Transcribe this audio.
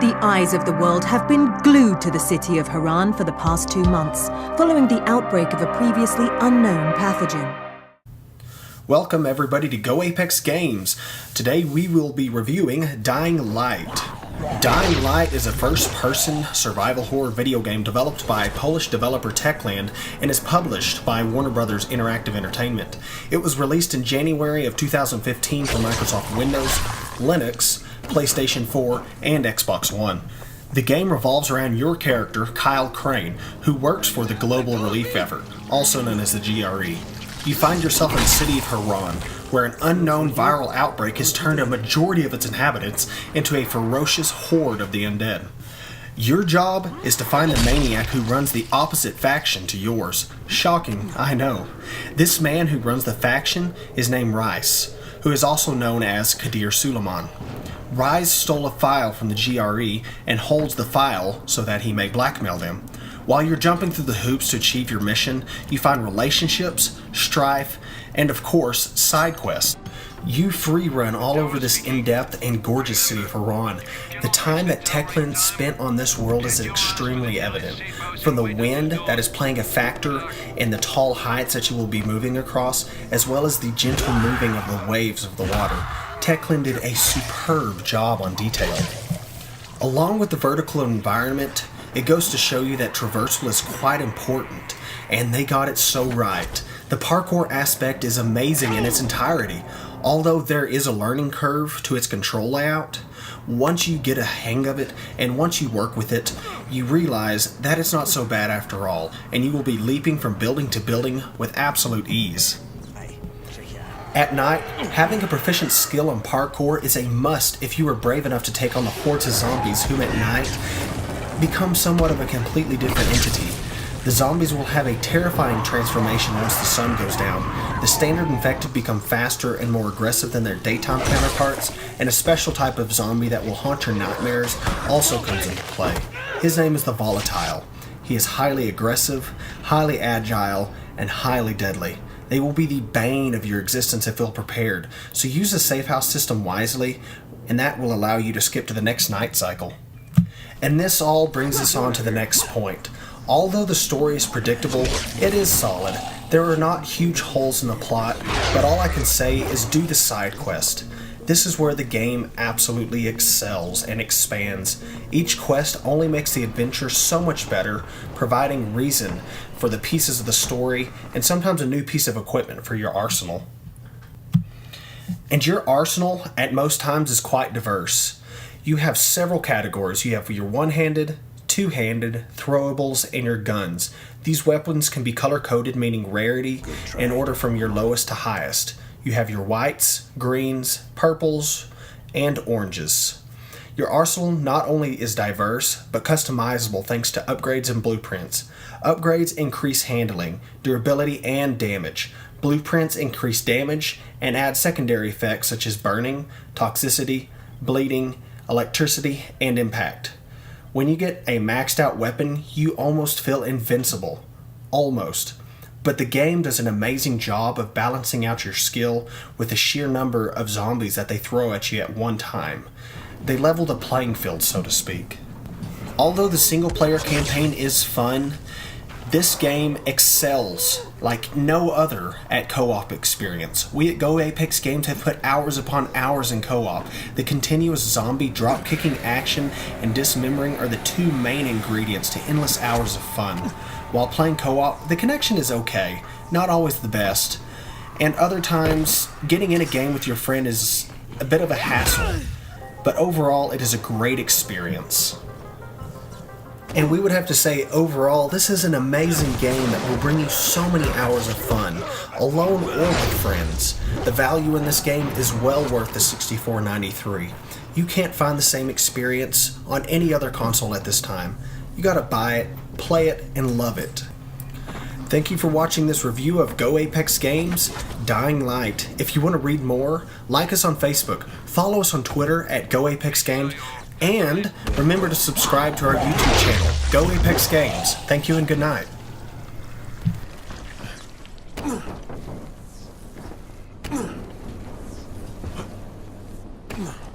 The eyes of the world have been glued to the city of Haran for the past 2 months, following the outbreak of a previously unknown pathogen. Welcome everybody to Go Apex Games. Today we will be reviewing Dying Light. Dying Light is a first-person survival horror video game developed by Polish developer Techland and is published by Warner Bros. Interactive Entertainment. It was released in January of 2015 for Microsoft Windows, Linux, PlayStation 4, and Xbox One. The game revolves around your character, Kyle Crane, who works for the Global Relief Effort, also known as the GRE. You find yourself in the city of Haran, where an unknown viral outbreak has turned a majority of its inhabitants into a ferocious horde of the undead. Your job is to find the maniac who runs the opposite faction to yours. Shocking, I know. This man who runs the faction is named Rice, who is also known as Kadir Suleiman. Rice stole a file from the GRE and holds the file so that he may blackmail them. While you're jumping through the hoops to achieve your mission, you find relationships, strife, and of course, side quests. You free run all over this in-depth and gorgeous city of Haran. The time that Techland spent on this world is extremely evident. From the wind that is playing a factor in the tall heights that you will be moving across, as well as the gentle moving of the waves of the water, Techland did a superb job on detail. Along with the vertical environment, it goes to show you that traversal is quite important, and they got it so right. The parkour aspect is amazing in its entirety, although there is a learning curve to its control layout. Once you get a hang of it, and once you work with it, you realize that it's not so bad after all, and you will be leaping from building to building with absolute ease. At night, having a proficient skill in parkour is a must if you are brave enough to take on the hordes of zombies whom at night become somewhat of a completely different entity. The zombies will have a terrifying transformation once the sun goes down. The standard infected become faster and more aggressive than their daytime counterparts, and a special type of zombie that will haunt your nightmares also comes into play. His name is the Volatile. He is highly aggressive, highly agile, and highly deadly. They will be the bane of your existence if ill prepared, so use the safe house system wisely, and that will allow you to skip to the next night cycle. And this all brings us on to the next point. Although the story is predictable, it is solid. There are not huge holes in the plot, but all I can say is do the side quest. This is where the game absolutely excels and expands. Each quest only makes the adventure so much better, providing reason for the pieces of the story and sometimes a new piece of equipment for your arsenal. And your arsenal at most times is quite diverse. You have several categories. You have your one-handed, two-handed, throwables, and your guns. These weapons can be color-coded, meaning rarity, in order from your lowest to highest. You have your whites, greens, purples, and oranges. Your arsenal not only is diverse, but customizable thanks to upgrades and blueprints. Upgrades increase handling, durability, and damage. Blueprints increase damage and add secondary effects such as burning, toxicity, bleeding, electricity, and impact. When you get a maxed out weapon, you almost feel invincible. Almost. But the game does an amazing job of balancing out your skill with the sheer number of zombies that they throw at you at one time. They level the playing field, so to speak. Although the single player campaign is fun, this game excels like no other at co-op experience. We at Go Apex Games have put hours upon hours in co-op. The continuous zombie drop-kicking action and dismembering are the two main ingredients to endless hours of fun. While playing co-op, the connection is okay, not always the best, and other times getting in a game with your friend is a bit of a hassle, but overall it is a great experience. And we would have to say, overall, this is an amazing game that will bring you so many hours of fun, alone or with friends. The value in this game is well worth the $64.93. You can't find the same experience on any other console at this time. You gotta buy it, play it, and love it. Thank you for watching this review of Go Apex Games, Dying Light. If you want to read more, like us on Facebook, follow us on Twitter at Go Apex Games, and remember to subscribe to our YouTube channel, Go Apex Games. Thank you and good night. Come on.